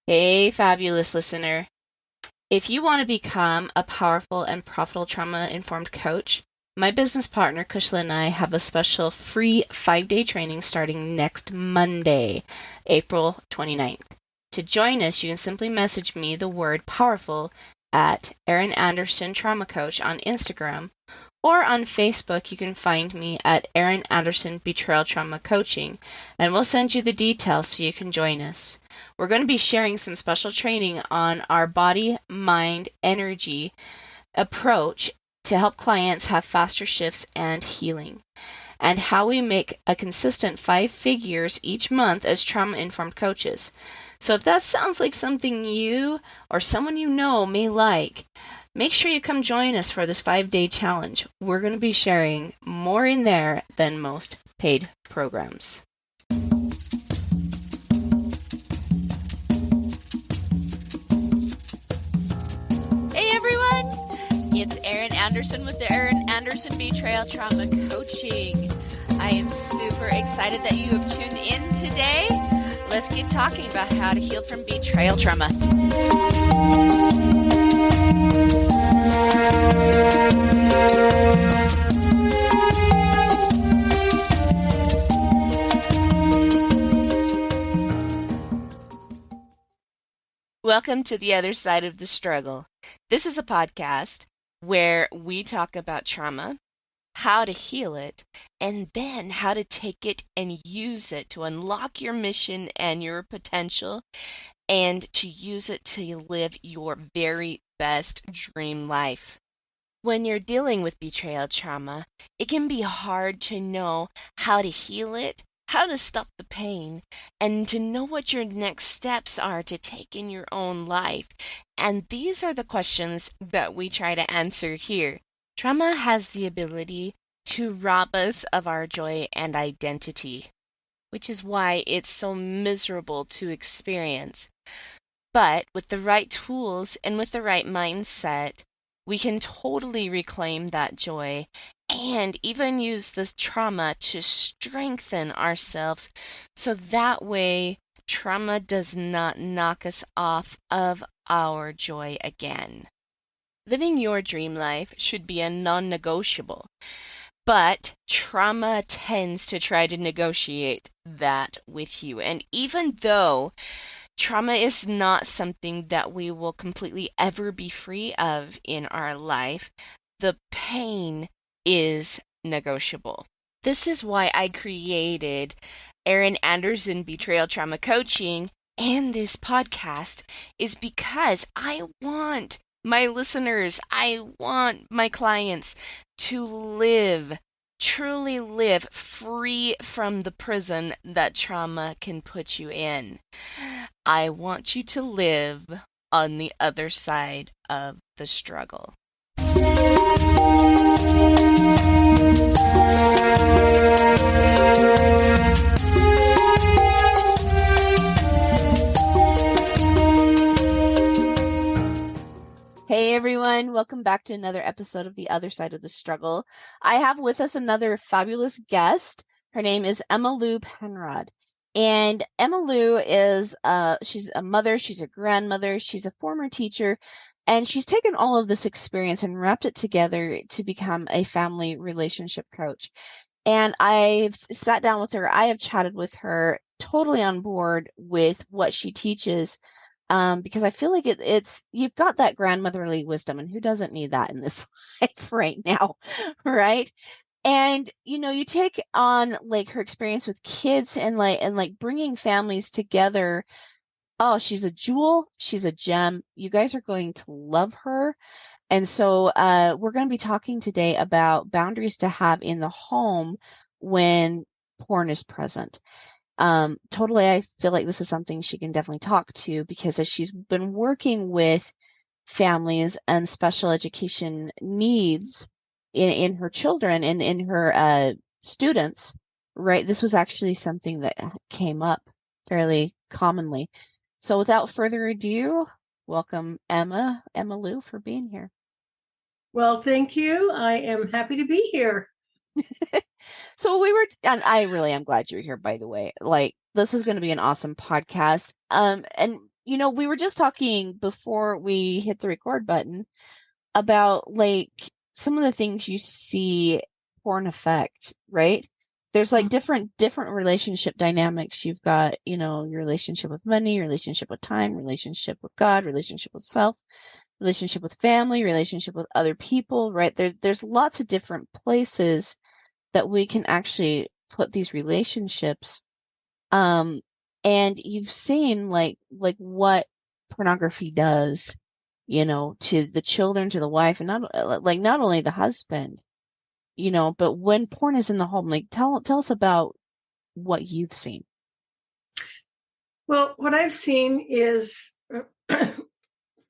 Hey, fabulous listener. If you want to become a powerful and profitable trauma-informed coach, my business partner, Kushla, and I have a special free 5-day training starting next Monday, April 29th. To join us, you can simply message me the word powerful at Erin Anderson Trauma Coach on Instagram, or on Facebook, you can find me at Erin Anderson Betrayal Trauma Coaching, and we'll send you the details so you can join us. We're going to be sharing some special training on our body, mind, energy approach to help clients have faster shifts and healing, and how we make a consistent 5 figures each month as trauma-informed coaches. So if that sounds like something you or someone you know may like, make sure you come join us for this 5-day challenge. We're going to be sharing more in there than most paid programs. Hey everyone, it's Erin Anderson with the Erin Anderson Betrayal Trauma Coaching. I am super excited that you have tuned in today. Let's get talking about how to heal from betrayal trauma. Welcome to the other side of the struggle. This is a podcast where we talk about trauma, how to heal it, and then how to take it and use it to unlock your mission and your potential, and to use it to live your very best dream life. When you're dealing with betrayal trauma, it can be hard to know how to heal it, how to stop the pain, and to know what your next steps are to take in your own life. And these are the questions that we try to answer here. Trauma has the ability to rob us of our joy and identity, which is why it's so miserable to experience. But with the right tools and with the right mindset, we can totally reclaim that joy and even use this trauma to strengthen ourselves, so that way trauma does not knock us off of our joy again. Living your dream life should be a non-negotiable, but trauma tends to try to negotiate that with you. And even though trauma is not something that we will completely ever be free of in our life, the pain is negotiable. This is why I created Erin Anderson Betrayal Trauma Coaching and this podcast, is because I want my listeners, I want my clients to live, truly live free from the prison that trauma can put you in. I want you to live on the other side of the struggle. Hey everyone, welcome back to another episode of The Other Side of the Struggle. I have with us another fabulous guest. Her name is Emmalou Penrod. And Emmalou is she's a mother, she's a grandmother, she's a former teacher, and she's taken all of this experience and wrapped it together to become a family relationship coach. And I've sat down with her, I have chatted with her, totally on board with what she teaches. Because I feel like it's you've got that grandmotherly wisdom, and who doesn't need that in this life right now, right? And you take on like her experience with kids and like bringing families together. Oh, she's a jewel, she's a gem. You guys are going to love her. And so we're going to be talking today about boundaries to have in the home when porn is present. Totally, I feel like this is something she can definitely talk to, because as she's been working with families and special education needs in her children and in her students, right? This was actually something that came up fairly commonly. So without further ado, welcome Emmalou, for being here. Well, thank you. I am happy to be here. So and I really am glad you're here, by the way. Like, this is going to be an awesome podcast. And we were just talking before we hit the record button about like some of the things you see porn affect, right? There's like different relationship dynamics. You've got, your relationship with money, your relationship with time, relationship with God, relationship with self, relationship with family, relationship with other people, right? There's lots of different places that we can actually put these relationships. And you've seen like what pornography does, to the children, to the wife, and not only the husband, but when porn is in the home, like tell us about what you've seen. Well, what I've seen is,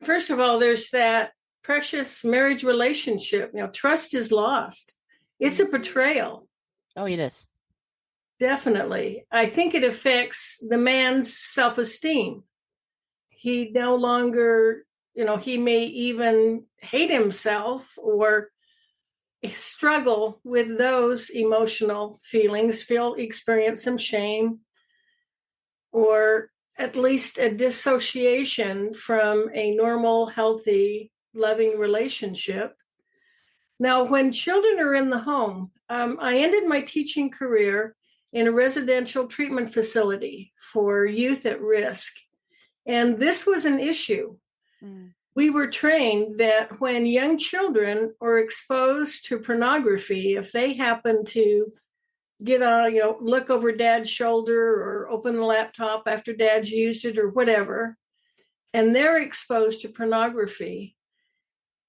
first of all, there's that precious marriage relationship. Trust is lost. It's a betrayal. Oh, it is. Definitely. I think it affects the man's self-esteem. He no longer, he may even hate himself or struggle with those emotional feelings, experience some shame, or at least a dissociation from a normal, healthy, loving relationship. Now, when children are in the home, I ended my teaching career in a residential treatment facility for youth at risk. And this was an issue. We were trained that when young children are exposed to pornography, if they happen to look over dad's shoulder or open the laptop after dad's used it or whatever, and they're exposed to pornography,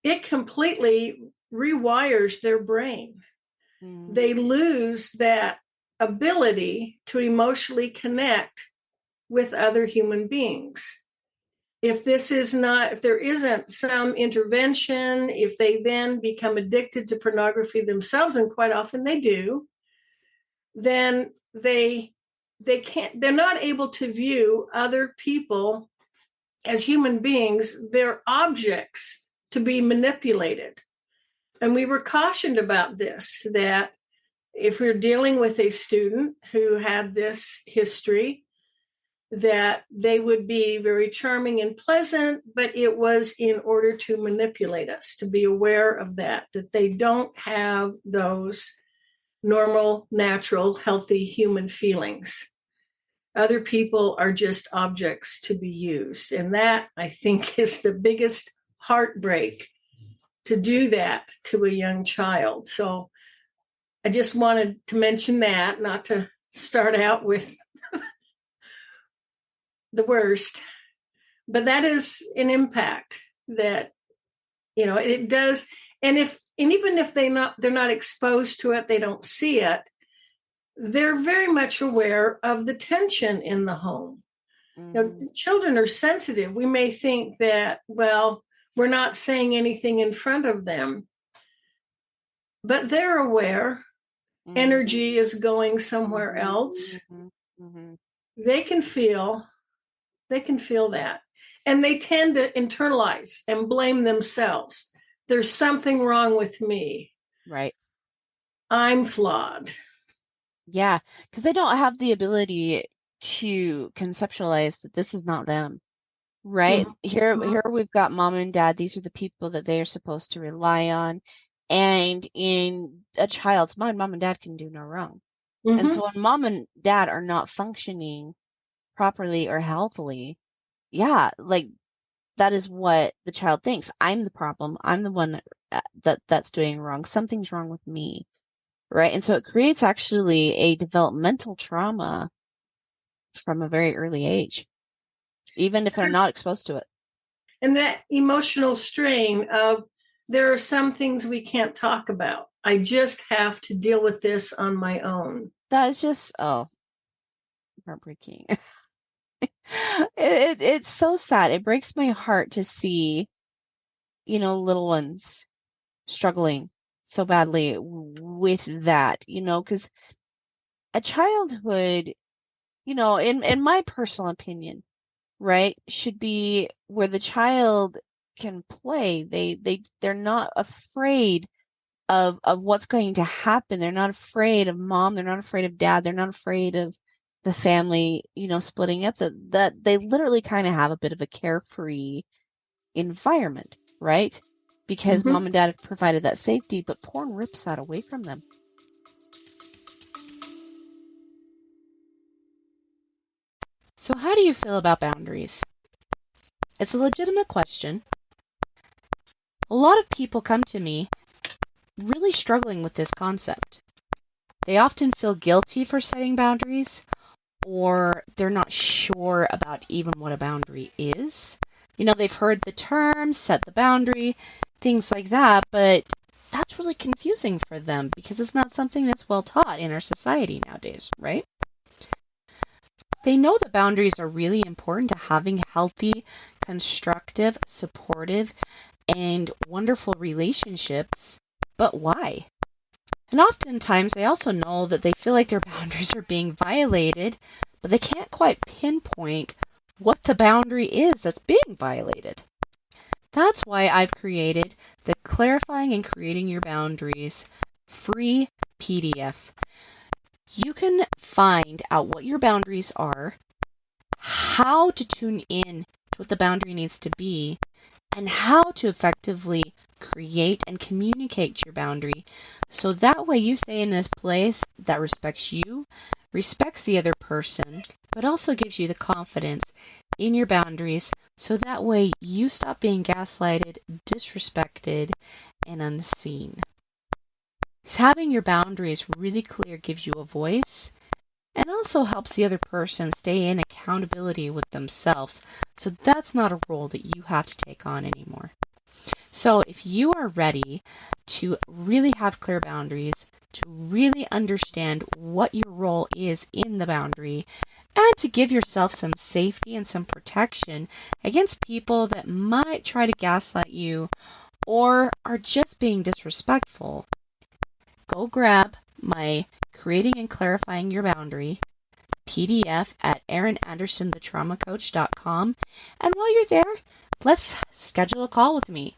it completely rewires their brain. They lose that ability to emotionally connect with other human beings. If there isn't some intervention, if they then become addicted to pornography themselves, and quite often they do, then they're not able to view other people as human beings. They're objects to be manipulated. And we were cautioned about this, that if we're dealing with a student who had this history, that they would be very charming and pleasant, but it was in order to manipulate us, to be aware of that they don't have those normal, natural, healthy human feelings. Other people are just objects to be used. And that, I think, is the biggest heartbreak, to do that to a young child. So I just wanted to mention that, not to start out with the worst, but that is an impact that, it does. And even if they're not exposed to it, they don't see it, they're very much aware of the tension in the home. Children are sensitive. We may think that, well, we're not saying anything in front of them, but they're aware. Energy is going somewhere else. They can feel that. And they tend to internalize and blame themselves. There's something wrong with me. Right. I'm flawed. Yeah, because they don't have the ability to conceptualize that this is not them. Right? Here we've got mom and dad. These are the people that they are supposed to rely on. And in a child's mind, mom and dad can do no wrong. And so when mom and dad are not functioning properly or healthily, yeah, like that is what the child thinks. I'm the problem. I'm the one that's doing wrong. Something's wrong with me. Right? And so it creates actually a developmental trauma from a very early age, even if they're not exposed to it. And that emotional strain of, there are some things we can't talk about. I just have to deal with this on my own. That is just, heartbreaking. It's so sad. It breaks my heart to see, little ones struggling so badly with that, because a childhood, in my personal opinion, right, should be where the child can play. They're not afraid of what's going to happen. They're not afraid of mom. They're not afraid of dad. They're not afraid of the family, splitting up, that they literally kind of have a bit of a carefree environment, right? Because Mhm. mom and dad have provided that safety, but porn rips that away from them. So how do you feel about boundaries? It's a legitimate question. A lot of people come to me really struggling with this concept. They often feel guilty for setting boundaries, or they're not sure about even what a boundary is. They've heard the term, set the boundary, things like that, but that's really confusing for them because it's not something that's well taught in our society nowadays, right? They know that boundaries are really important to having healthy, constructive, supportive, and wonderful relationships, but why? And oftentimes they also know that they feel like their boundaries are being violated, but they can't quite pinpoint what the boundary is that's being violated. That's why I've created the Clarifying and Creating Your Boundaries free PDF. You can find out what your boundaries are, how to tune in to what the boundary needs to be, and how to effectively create and communicate your boundary so that way you stay in this place that respects you, respects the other person, but also gives you the confidence in your boundaries so that way you stop being gaslighted, disrespected, and unseen. Having your boundaries really clear gives you a voice and also helps the other person stay in accountability with themselves. So that's not a role that you have to take on anymore. So if you are ready to really have clear boundaries, to really understand what your role is in the boundary, and to give yourself some safety and some protection against people that might try to gaslight you or are just being disrespectful, go grab my Creating and Clarifying Your Boundary PDF at erinandersonthetraumacoach.com. And while you're there, let's schedule a call with me.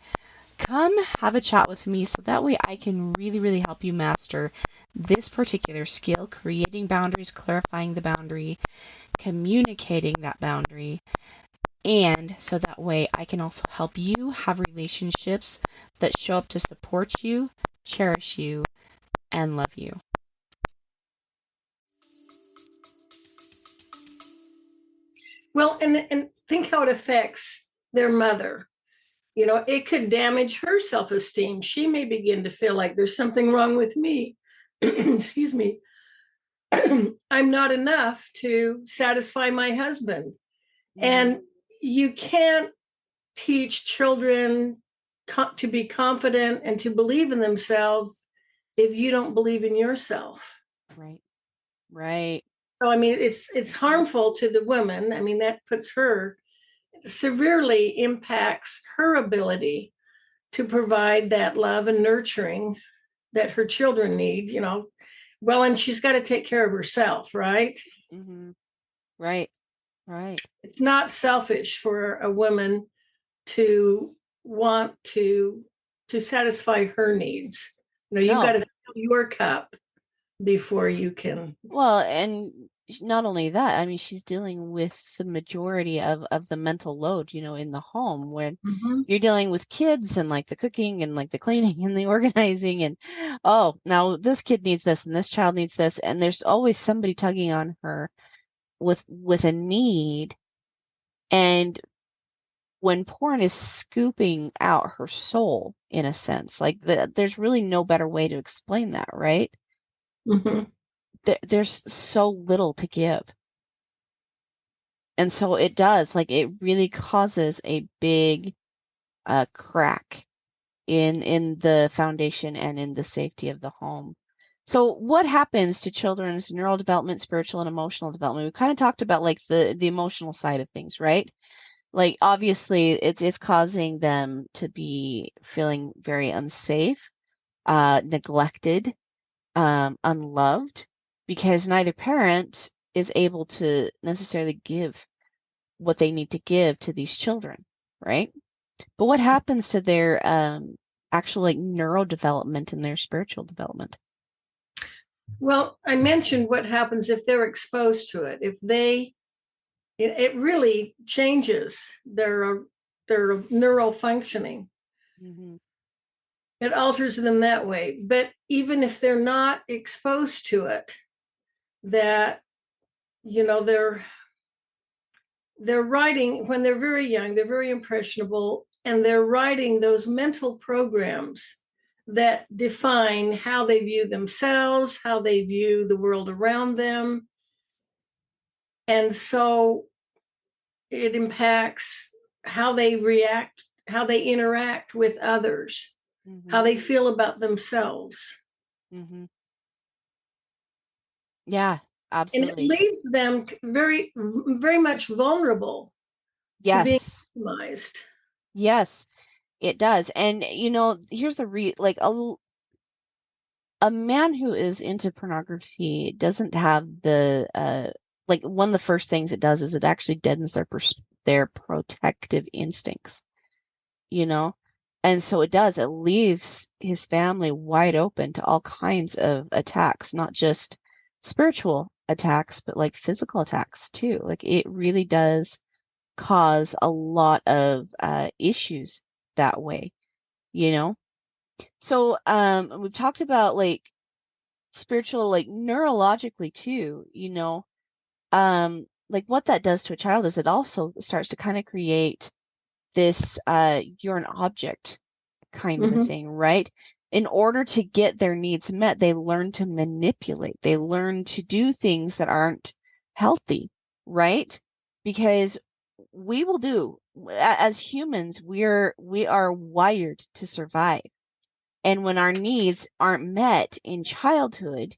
Come have a chat with me so that way I can really, really help you master this particular skill, creating boundaries, clarifying the boundary, communicating that boundary, and so that way I can also help you have relationships that show up to support you, cherish you, and love you. Well, and think how it affects their mother. It could damage her self-esteem. She may begin to feel like there's something wrong with me. Excuse me. I'm not enough to satisfy my husband. Mm-hmm. And you can't teach children to be confident and to believe in themselves if you don't believe in yourself. Right. So, I mean, it's harmful to the woman. I mean, that puts her, severely impacts her ability to provide that love and nurturing that her children need, Well, and she's got to take care of herself, right? Mm-hmm. Right. It's not selfish for a woman to want to satisfy her needs. You've got No. to fill your cup before you can. Well, and not only that, I mean, she's dealing with the majority of the mental load, in the home when Mhm. you're dealing with kids and like the cooking and like the cleaning and the organizing and, oh, now this kid needs this and this child needs this. And there's always somebody tugging on her with a need. And when porn is scooping out her soul, in a sense, like there's really no better way to explain that, right? Mhm. There's so little to give. And so it does, like it really causes a big crack in the foundation and in the safety of the home. So what happens to children's neural development, spiritual and emotional development? We kind of talked about like the emotional side of things, right? Like obviously it's causing them to be feeling very unsafe, neglected, unloved, because neither parent is able to necessarily give what they need to give to these children, right? But what happens to their actual like neurodevelopment and their spiritual development? Well, I mentioned what happens if they're exposed to it. If it really changes their neural functioning. Mm-hmm. It alters them that way. But even if they're not exposed to it, that you know they're writing when they're very young, they're very impressionable, and they're writing those mental programs that define how they view themselves, how they view the world around them. And so it impacts how they react, how they interact with others, Mm-hmm. how they feel about themselves. Mm-hmm. Yeah, And it absolutely. leaves them very, very much vulnerable to being Yes. victimized. Yes, it does. And here's the like a man who is into pornography doesn't have the like one of the first things it does is it actually deadens their protective instincts, you know? And so it leaves his family wide open to all kinds of attacks, not just spiritual attacks, but like physical attacks too. Like it really does cause a lot of issues that way, you know? So we've talked about like spiritual, like neurologically too, like what that does to a child is it also starts to kind of create this you're an object kind of a Mm-hmm. thing, right? In order to get their needs met, they learn to manipulate. They learn to do things that aren't healthy, right? Because we will do as humans, we are wired to survive. And when our needs aren't met in childhood,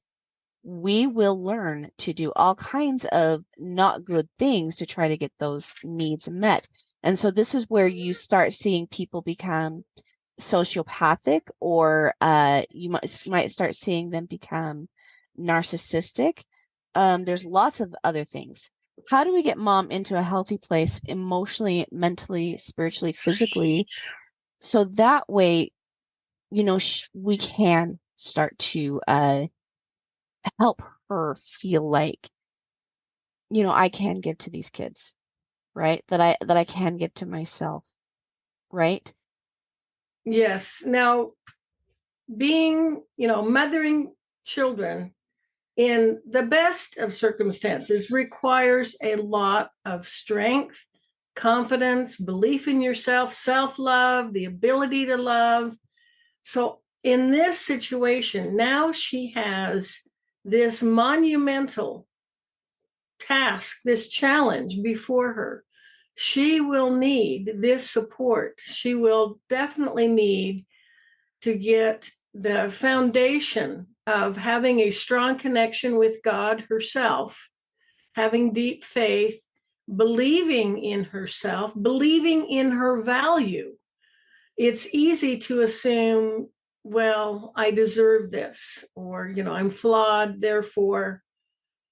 we will learn to do all kinds of not good things to try to get those needs met. And so this is where you start seeing people become sociopathic, or you might start seeing them become narcissistic. There's lots of other things. How do we get mom into a healthy place emotionally, mentally, spiritually, physically, so that way, we can start to help her feel like, I can give to these kids, right? That I can give to myself, right? Yes. Now, mothering children in the best of circumstances requires a lot of strength, confidence, belief in yourself, self love, the ability to love. So, in this situation, now she has this monumental task, this challenge before her. She will need this support. She will definitely need to get the foundation of having a strong connection with God herself, having deep faith, believing in herself, believing in her value. It's easy to assume, well, I deserve this, or, I'm flawed, therefore,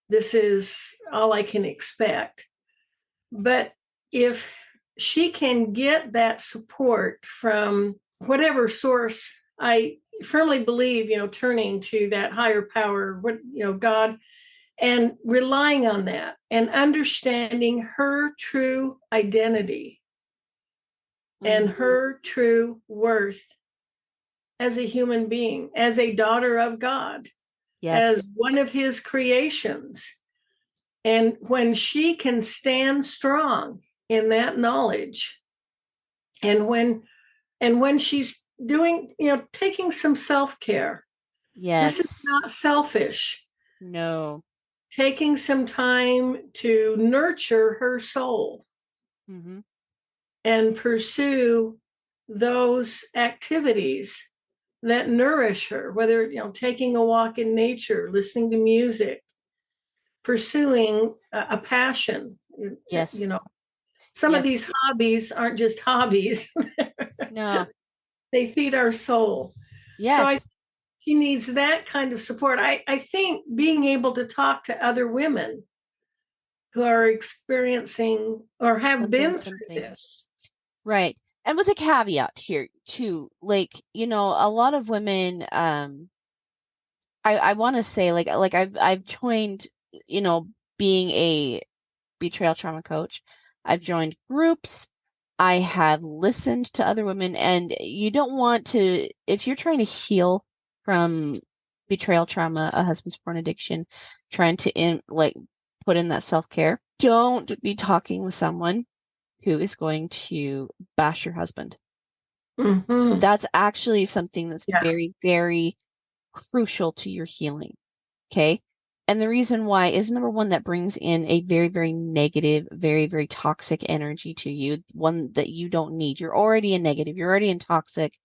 this is all I can expect. But if she can get that support from whatever source, I firmly believe, turning to that higher power, God, and relying on that and understanding her true identity and Mm-hmm. her true worth as a human being, as a daughter of God, Yes. as one of his creations. And when she can stand strong in that knowledge, and when she's doing, taking some self-care, this is Yes. not selfish. No. Taking some time to nurture her soul Mm-hmm. and pursue those activities that nourish her, whether, taking a walk in nature, listening to music, pursuing a passion. Yes. You know, some of Yes. these hobbies aren't just hobbies, No. they feed our soul. So Yes. she needs that kind of support. I think being able to talk to other women who are experiencing or have Something, been through something. this. Right. And with a caveat here too, like, a lot of women, I want to say like I've joined, you know, being a betrayal trauma coach. I've joined groups. I have listened to other women, and you don't want to, if you're trying to heal from betrayal trauma, a husband's porn addiction, trying to put in that self-care, don't be talking with someone who is going to bash your husband. Mm-hmm. That's actually something that's Yeah. very, very crucial to your healing. Okay. And the reason why is, number one, that brings in a very, very negative, very, very toxic energy to you, one that you don't need. You're already in negative, you're already in toxic,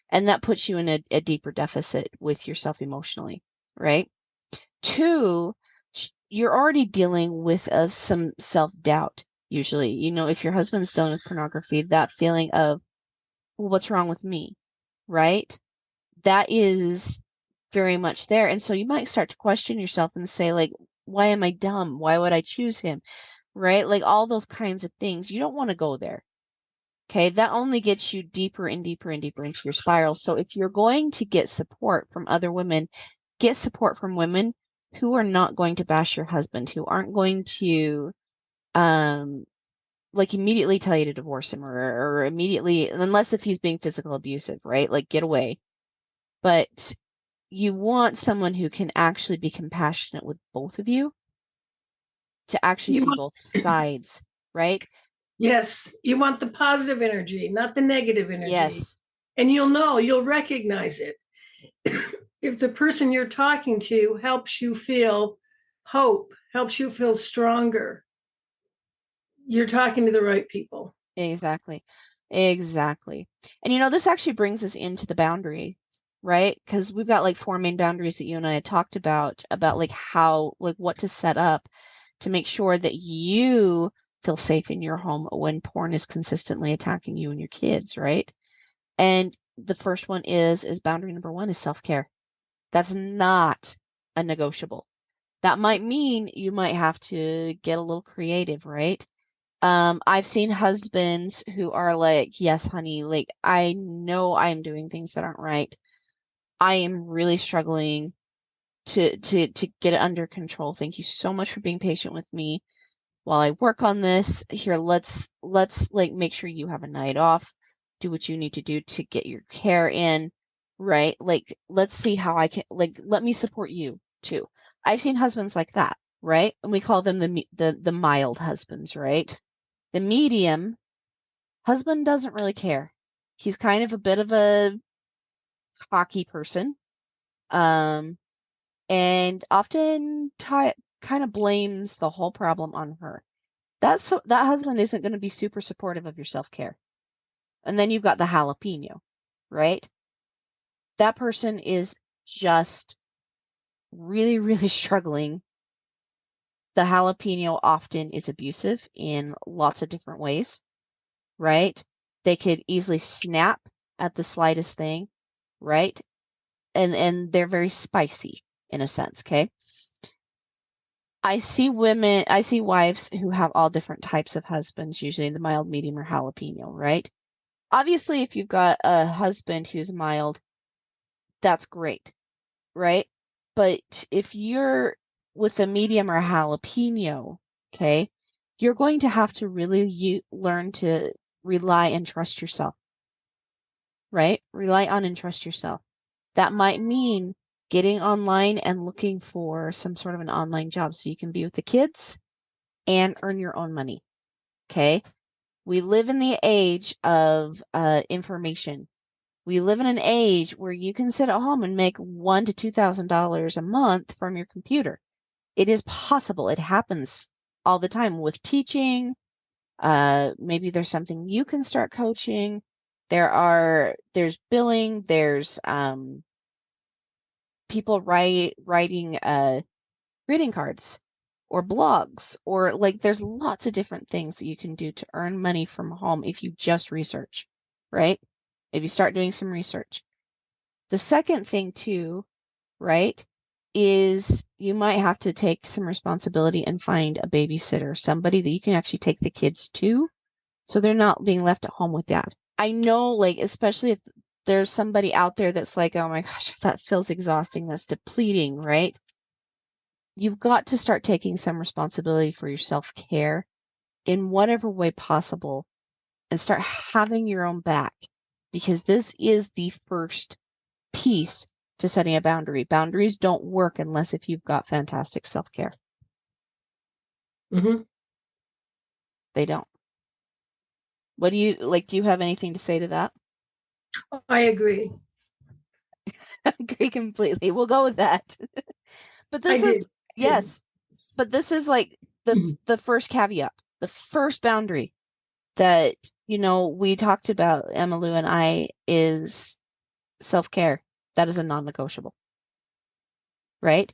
and that puts you in a deeper deficit with yourself emotionally, right? Two, you're already dealing with some self-doubt, usually. You know, if your husband's dealing with pornography, that feeling of, well, what's wrong with me, right? That is very much there. And so you might start to question yourself and say, like, why am I dumb? Why would I choose him? Right? Like all those kinds of things. You don't want to go there. Okay. That only gets you deeper and deeper and deeper into your spiral. So if you're going to get support from other women, get support from women who are not going to bash your husband, who aren't going to, like immediately tell you to divorce him or immediately, unless if he's being physical abusive, right? Like get away. But you want someone who can actually be compassionate with both of you to actually You see want, both sides, right? yes, you want the positive energy, not the negative energy. Yes, And you'll recognize it. If the person you're talking to helps you feel hope, helps you feel stronger, you're talking to the right people. exactly. Exactly. And you know, this actually brings us into the boundary, right? Because we've got like 4 main boundaries that you and I had talked about like how, like what to set up to make sure that you feel safe in your home when porn is consistently attacking you and your kids, right? And the first one is boundary number 1 is self-care. That's not a negotiable. That might mean you might have to get a little creative, right? I've seen husbands who are like, yes, honey, like I know I'm doing things that aren't right. I am really struggling to get it under control. Thank you so much for being patient with me while I work on this. Here, let's like make sure you have a night off. Do what you need to do to get your care in, right? Like let's see how I can, like let me support you too. I've seen husbands like that, right? And we call them the mild husbands, right? The medium husband doesn't really care. He's kind of a bit of a cocky person, um, and often kind of blames the whole problem on her. That husband isn't going to be super supportive of your self-care. And then you've got the jalapeno, right? That person is just really, really struggling. The jalapeno often is abusive in lots of different ways, right? They could easily snap at the slightest thing, right? And they're very spicy in a sense, okay? I see wives who have all different types of husbands, usually the mild, medium, or jalapeno, right? Obviously, if you've got a husband who's mild, that's great, right? But if you're with a medium or jalapeno, okay, you're going to have to really learn to rely and trust yourself, right? Rely on and trust yourself. That might mean getting online and looking for some sort of an online job so you can be with the kids and earn your own money, okay? We live in the age of information. We live in an age where you can sit at home and make $1,000 to $2,000 a month from your computer. It is possible. It happens all the time with teaching. Maybe there's something you can start coaching. There's billing. There's people writing greeting cards or blogs or like there's lots of different things that you can do to earn money from home if you just research, right? If you start doing some research. The second thing too, right, is you might have to take some responsibility and find a babysitter, somebody that you can actually take the kids to so they're not being left at home with dad. I know, like, especially if there's somebody out there that's like, oh my gosh, that feels exhausting, that's depleting, right? You've got to start taking some responsibility for your self-care in whatever way possible and start having your own back, because this is the first piece to setting a boundary. Boundaries don't work unless if you've got fantastic self-care. Mm-hmm. They don't. What do you like? Do you have anything to say to that? I agree. I agree completely. We'll go with that. But this I is do. yes. But this is like the first caveat, the first boundary that, we talked about, Emmalou and I, is self-care. That is a non-negotiable, right?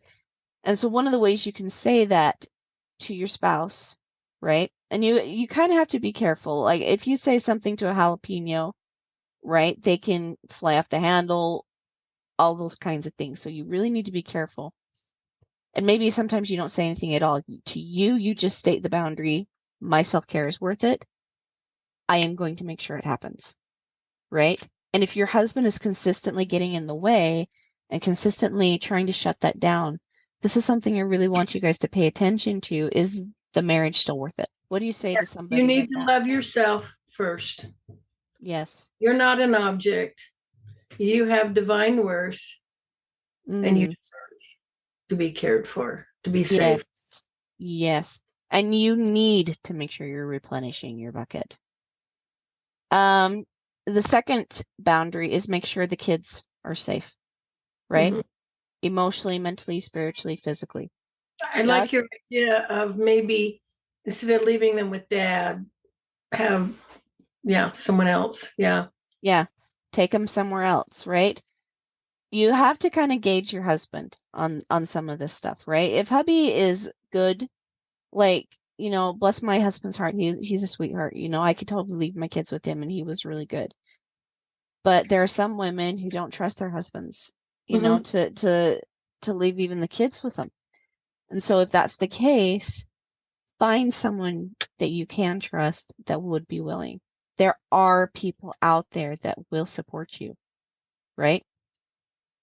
And so one of the ways you can say that to your spouse, right? And you kind of have to be careful. Like if you say something to a jalapeno, right, they can fly off the handle, all those kinds of things. So you really need to be careful. And maybe sometimes you don't say anything at all. To you, you just state the boundary. My self-care is worth it. I am going to make sure it happens, right? And if your husband is consistently getting in the way and consistently trying to shut that down, this is something I really want you guys to pay attention to. Is the marriage still worth it? What do you say to Yes, somebody you like need to that? love yourself first. Yes. You're not an object. You have divine worth, and you deserve to be cared for, to be safe. Yes. Yes. And you need to make sure you're replenishing your bucket. The second boundary is make sure the kids are safe, right? Mhm. Emotionally, mentally, spiritually, physically. I like your idea of maybe instead of leaving them with dad, have someone else. Yeah. Yeah. Take them somewhere else, right? You have to kind of gauge your husband on some of this stuff, right? If hubby is good, like, bless my husband's heart, he's a sweetheart. I could totally leave my kids with him and he was really good. But there are some women who don't trust their husbands, Mhm. to leave even the kids with them. And so if that's the case, find someone that you can trust that would be willing. There are people out there that will support you, right?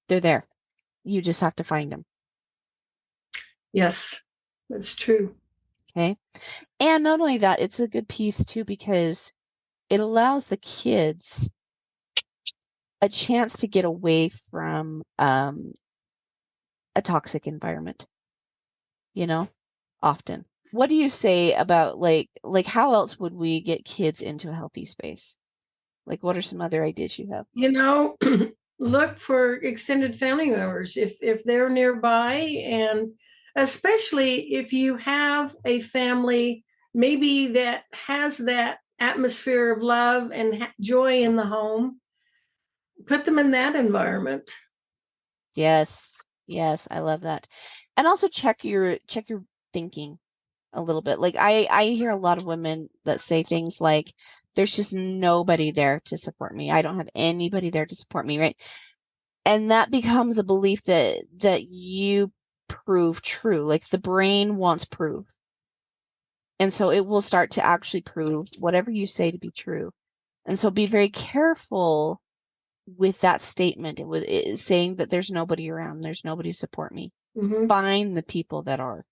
They're there. You just have to find them. Yes, that's true. Okay. And not only that, it's a good piece too, because it allows the kids a chance to get away from a toxic environment, often. What do you say about like how else would we get kids into a healthy space? Like what are some other ideas you have? Look for extended family members if they're nearby, and especially if you have a family maybe that has that atmosphere of love and joy in the home, put them in that environment. Yes. Yes, I love that. And also check your thinking a little bit. Like I hear a lot of women that say things like, there's just nobody there to support me. I don't have anybody there to support me, right? And that becomes a belief that you prove true. Like the brain wants proof. And so it will start to actually prove whatever you say to be true. And so be very careful with that statement. It is saying that there's nobody around, there's nobody to support me. Mm-hmm. Find the people that are.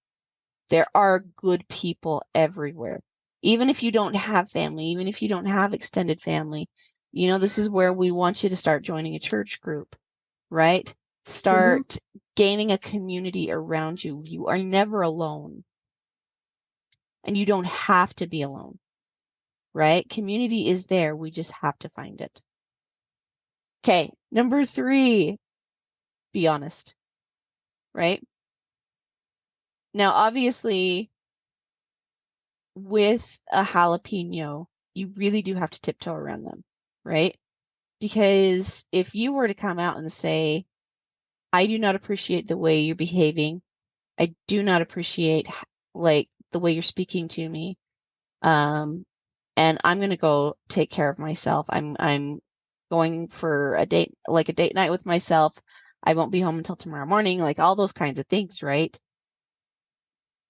There are good people everywhere. Even if you don't have family, even if you don't have extended family, this is where we want you to start joining a church group, right? Start gaining a community around you. You are never alone. And you don't have to be alone, right? Community is there. We just have to find it. Okay, number 3, be honest, right? Now, obviously, with a jalapeno, you really do have to tiptoe around them, right? Because if you were to come out and say, I do not appreciate the way you're behaving, I do not appreciate like the way you're speaking to me, and I'm gonna go take care of myself. I'm going for a date night with myself. I won't be home until tomorrow morning, like all those kinds of things, right?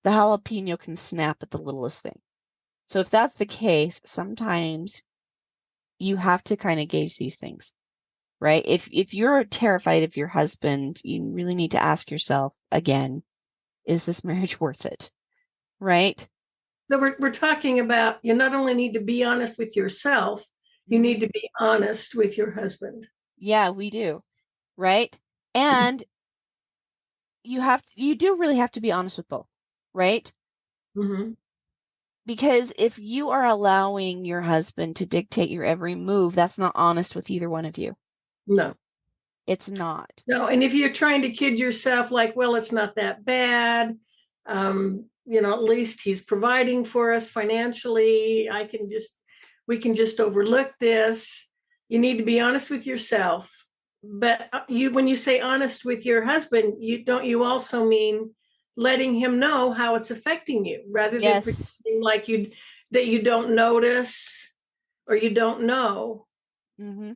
The jalapeno can snap at the littlest thing. So if that's the case, sometimes you have to kind of gauge these things. right? If you're terrified of your husband, you really need to ask yourself again, is this marriage worth it? Right? So we're talking about, you not only need to be honest with yourself, you need to be honest with your husband. Yeah, we do. Right? And you do really have to be honest with both, right? Mm-hmm. Because if you are allowing your husband to dictate your every move, that's not honest with either one of you. No. It's not. No, and if you're trying to kid yourself, like, well, it's not that bad. At least he's providing for us financially. We can just overlook this. You need to be honest with yourself. But when you say honest with your husband, you also mean letting him know how it's affecting you, rather than Yes. pretending like that you don't notice or you don't know. Mm-hmm.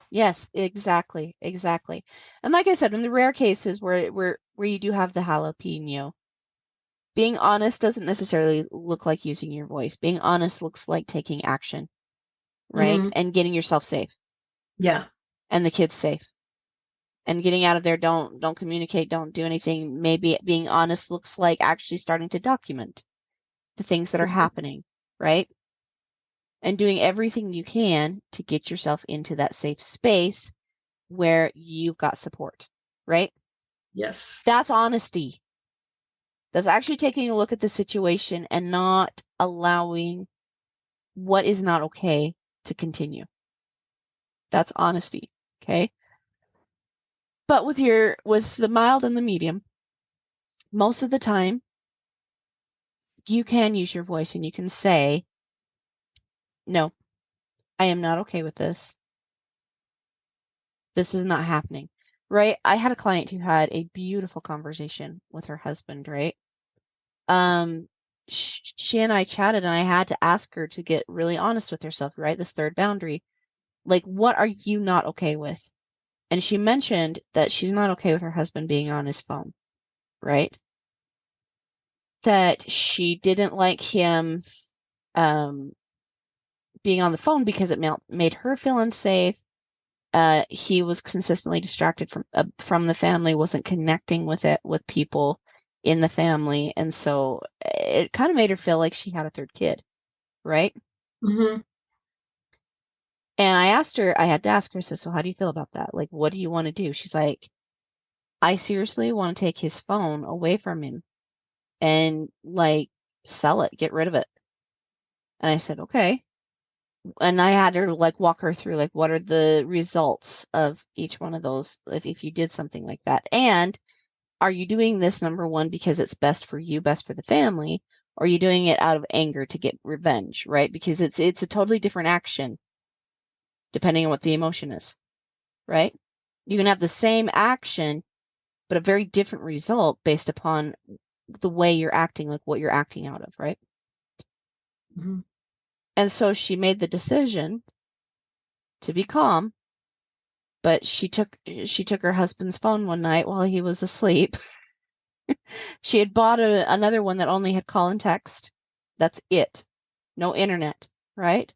Yes, exactly. And like I said, in the rare cases where you do have the jalapeno, being honest doesn't necessarily look like using your voice. Being honest looks like taking action, right? Mm-hmm. And getting yourself safe Yeah. and the kids safe. And getting out of there, don't communicate, don't do anything. Maybe being honest looks like actually starting to document the things that are happening, right? And doing everything you can to get yourself into that safe space where you've got support, right? Yes. That's honesty. That's actually taking a look at the situation and not allowing what is not okay to continue. That's honesty, okay? But with the mild and the medium, most of the time you can use your voice and you can say, "No, I am not okay with this. This is not happening." Right? I had a client who had a beautiful conversation with her husband, right? She and I chatted and I had to ask her to get really honest with herself, right? This third boundary. Like, what are you not okay with? And she mentioned that she's not okay with her husband being on his phone, right? That she didn't like him being on the phone because it made her feel unsafe. He was consistently distracted from the family, wasn't connecting with people in the family, and so it kind of made her feel like she had a third kid, right? Mm-hmm. And I had to ask her, so how do you feel about that? Like, what do you want to do? She's like, I seriously want to take his phone away from him and like sell it, get rid of it. And I said, okay. And I had her like walk her through like what are the results of each one of those if you did something like that. And are you doing this, number one, because it's best for you, best for the family, or are you doing it out of anger to get revenge, right? Because it's a totally different action depending on what the emotion is, right? You can have the same action, but a very different result based upon the way you're acting, like what you're acting out of, right? Mm-hmm. And so she made the decision to be calm, but she took her husband's phone one night while he was asleep. She had bought another one that only had call and text. That's it. No internet, right?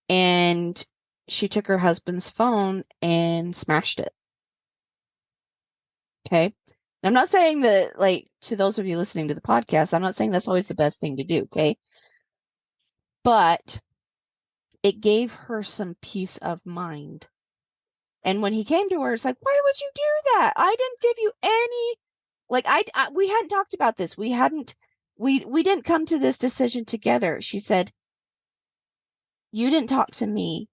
And she took her husband's phone and smashed it. Okay? And I'm not saying that, like, to those of you listening to the podcast, I'm not saying that's always the best thing to do, okay? But it gave her some peace of mind. And when he came to her, it's like, why would you do that? I didn't give you any, like, we hadn't talked about this. We didn't come to this decision together. She said, you didn't talk to me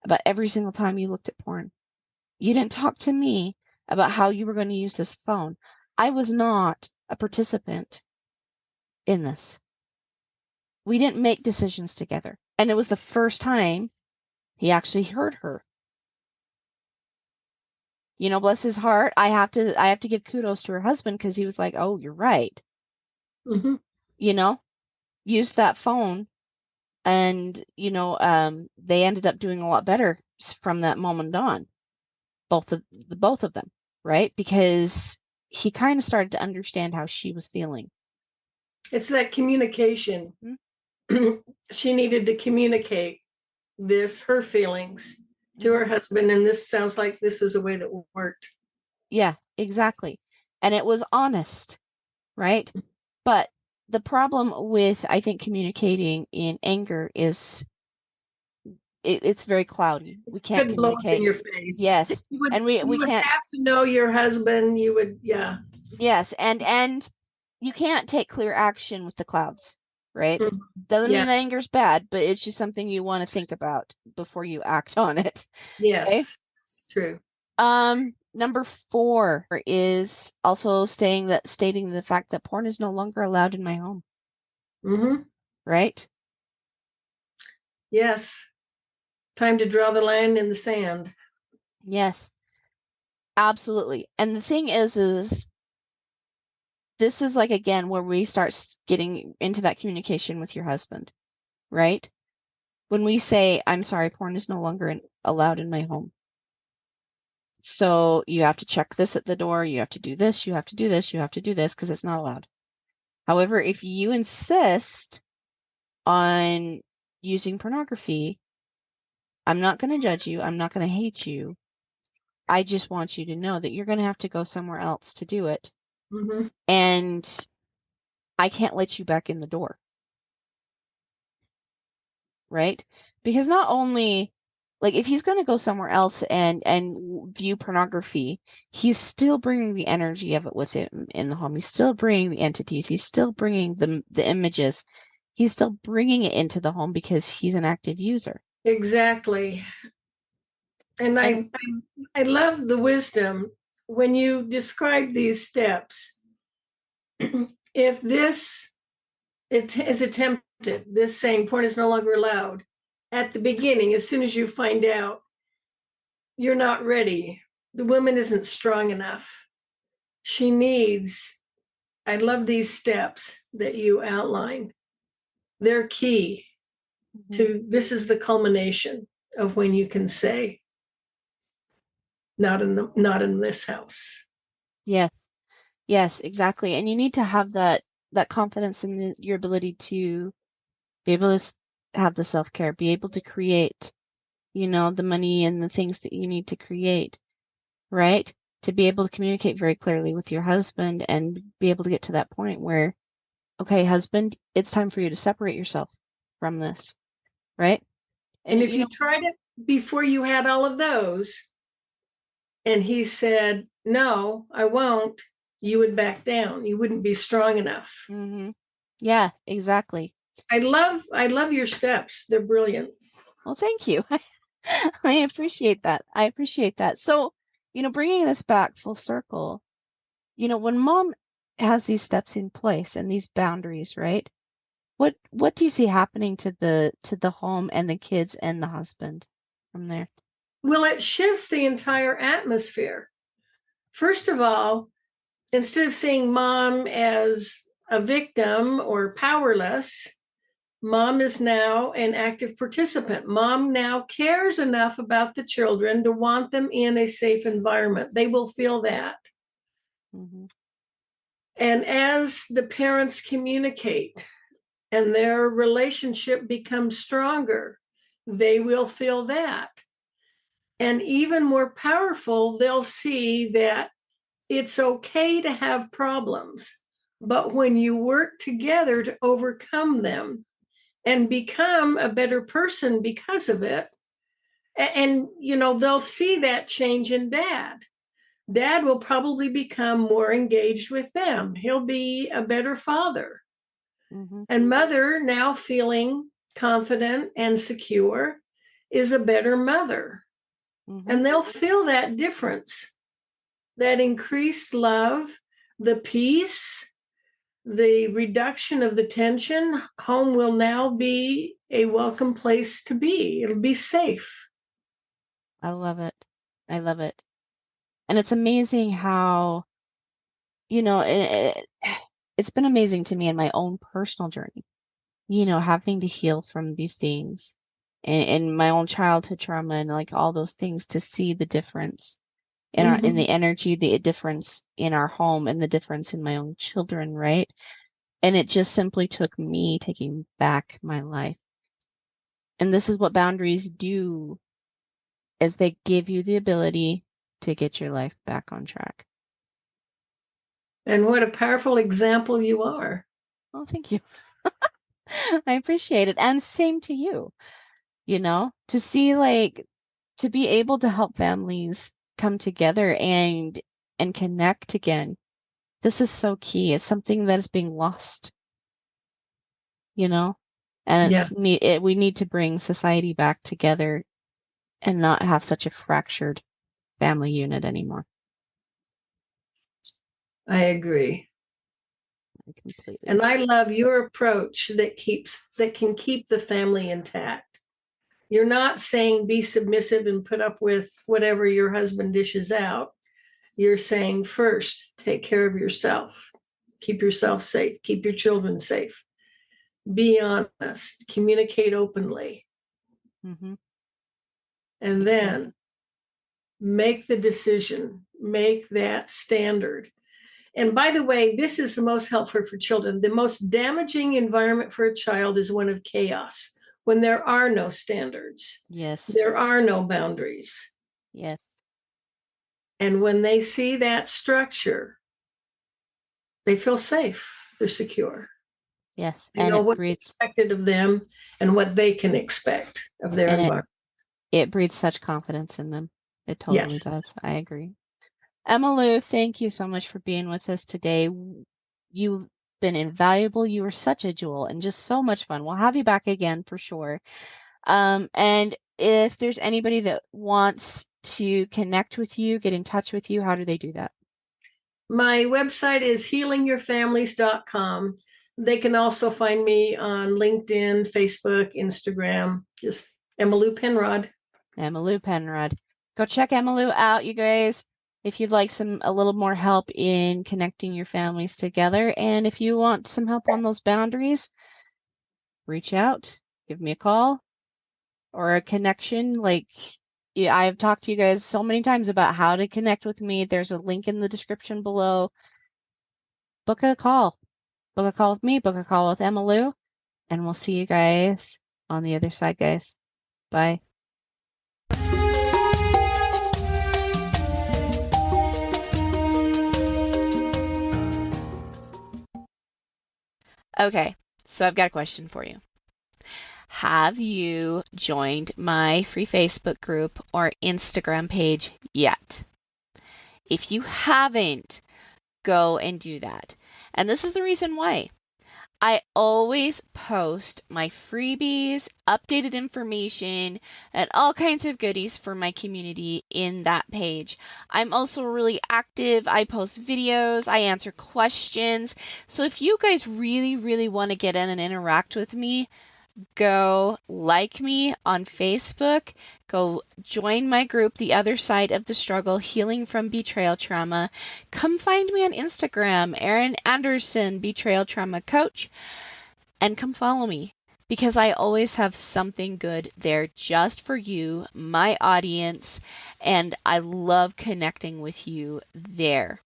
about every single time you looked at porn. You didn't talk to me about how you were going to use this phone. I was not a participant in this. We didn't make decisions together. And it was the first time he actually heard her. You know, bless his heart. I have to give kudos to her husband because he was like, oh, you're right. Mm-hmm. You know, used that phone and, they ended up doing a lot better from that moment on. Both of them, right? Because he kind of started to understand how she was feeling. It's that communication. Mm-hmm. She needed to communicate her feelings to her husband, and this sounds like this was a way that worked. Yeah, exactly. And it was honest, right? But the problem with, I think, communicating in anger is it's very cloudy. We can't Could blow up in communicate. your face. Yes. You would, And we you would can't. have to know your husband. You would, yeah. Yes, and you can't take clear action with the clouds, right? Mhm. Doesn't Yeah. mean that anger's bad, but it's just something you want to think about before you act on it. Okay? Yes, it's true. Number 4 is also stating the fact that porn is no longer allowed in my home, Mm-hmm. right? Yes. Time to draw the line in the sand. Yes, absolutely. And the thing is this is like, again, where we start getting into that communication with your husband, right? When we say, I'm sorry, porn is no longer allowed in my home. So you have to check this at the door. You have to do this. You have to do this. You have to do this because it's not allowed. However, if you insist on using pornography, I'm not going to judge you. I'm not going to hate you. I just want you to know that you're going to have to go somewhere else to do it. Mm-hmm. And I can't let you back in the door. Right? Because not only, like, if he's going to go somewhere else and view pornography, he's still bringing the energy of it with him in the home. He's still bringing the entities. He's still bringing the images. He's still bringing it into the home because he's an active user. Exactly. And I love the wisdom when you describe these steps. If this it is attempted, this saying porn is no longer allowed, at the beginning, as soon as you find out you're not ready, the woman isn't strong enough. She needs, I love these steps that you outline. They're key to, this is the culmination of when you can say, not in this house. Yes. Yes, exactly. And you need to have that confidence in your ability to be able to have the self-care, be able to create, the money and the things that you need to create, right? To be able to communicate very clearly with your husband and be able to get to that point where, okay, husband, it's time for you to separate yourself from this, right? And if you tried it before you had all of those, and he said, no, I won't, you would back down. You wouldn't be strong enough. Mm-hmm. Yeah, exactly. I love your steps. They're brilliant. Well, thank you. I appreciate that. I appreciate that. So, bringing this back full circle, when mom has these steps in place and these boundaries, right? What do you see happening to the home and the kids and the husband from there? Well, it shifts the entire atmosphere. First of all, instead of seeing mom as a victim or powerless, mom is now an active participant. Mom now cares enough about the children to want them in a safe environment. They will feel that. Mm-hmm. And as the parents communicate and their relationship becomes stronger, they will feel that. And even more powerful, they'll see that it's okay to have problems, but when you work together to overcome them and become a better person because of it, and they'll see that change in dad. Dad will probably become more engaged with them. He'll be a better father. Mm-hmm. And mother, now feeling confident and secure, is a better mother. Mm-hmm. And they'll feel that difference, that increased love, the peace, the reduction of the tension. Home will now be a welcome place to be. It'll be safe. I love it. I love it. And it's amazing how, it's been amazing to me in my own personal journey, having to heal from these things and my own childhood trauma and like all those things, to see the difference in the energy, the difference in our home and the difference in my own children, right? And it just simply took me taking back my life. And this is what boundaries do is they give you the ability to get your life back on track. And what a powerful example you are. Oh, thank you. I appreciate it. And same to you, to see like, to be able to help families come together and connect again. This is so key. It's something that is being lost, and we need to bring society back together and not have such a fractured family unit anymore. I agree. I completely and agree. I love your approach that can keep the family intact. You're not saying be submissive and put up with whatever your husband dishes out. You're saying first, take care of yourself. Keep yourself safe. Keep your children safe. Be honest. Communicate openly. Mm-hmm. And then make the decision. Make that standard. And by the way, this is the most helpful for children. The most damaging environment for a child is one of chaos, when there are no standards. Yes. There are no boundaries. Yes. And when they see that structure, they feel safe. They're secure. Yes. They know what's expected of them and what they can expect of their environment. It breeds such confidence in them. It totally does. I agree. Emmalou, thank you so much for being with us today. You've been invaluable. You were such a jewel and just so much fun. We'll have you back again for sure. And if there's anybody that wants to connect with you, get in touch with you, how do they do that? My website is healingyourfamilies.com. They can also find me on LinkedIn, Facebook, Instagram, just Emmalou Penrod. Emmalou Penrod. Go check Emmalou out, you guys, if you'd like a little more help in connecting your families together. And if you want some help on those boundaries, reach out, give me a call or a connection. I've talked to you guys so many times about how to connect with me. There's a link in the description below. Book a call. Book a call with me, book a call with Emmalou, and we'll see you guys on the other side, guys. Bye. Okay, so I've got a question for you. Have you joined my free Facebook group or Instagram page yet? If you haven't, go and do that. And this is the reason why. I always post my freebies, updated information, and all kinds of goodies for my community in that page. I'm also really active. I post videos. I answer questions. So if you guys really, really want to get in and interact with me, go like me on Facebook, go join my group, The Other Side of the Struggle, Healing from Betrayal Trauma. Come find me on Instagram, Erin Anderson, Betrayal Trauma Coach, and come follow me because I always have something good there just for you, my audience, and I love connecting with you there.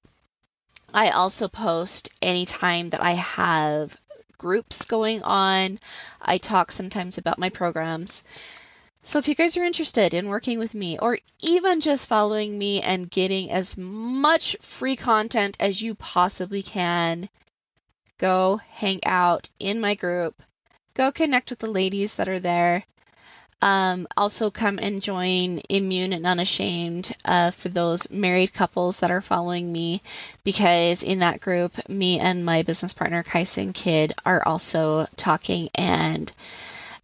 I also post anytime that I have groups going on. I talk sometimes about my programs. So if you guys are interested in working with me or even just following me and getting as much free content as you possibly can, go hang out in my group. Go connect with the ladies that are there. Also come and join Immune and Unashamed for those married couples that are following me, because in that group, me and my business partner, Kaisen Kidd, are also talking and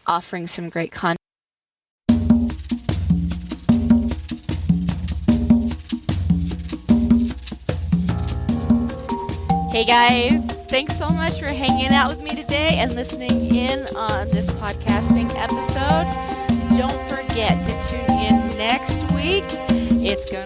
offering some great content. Hey guys, thanks so much for hanging out with me today and listening in on this podcasting episode. Don't forget to tune in next week. It's going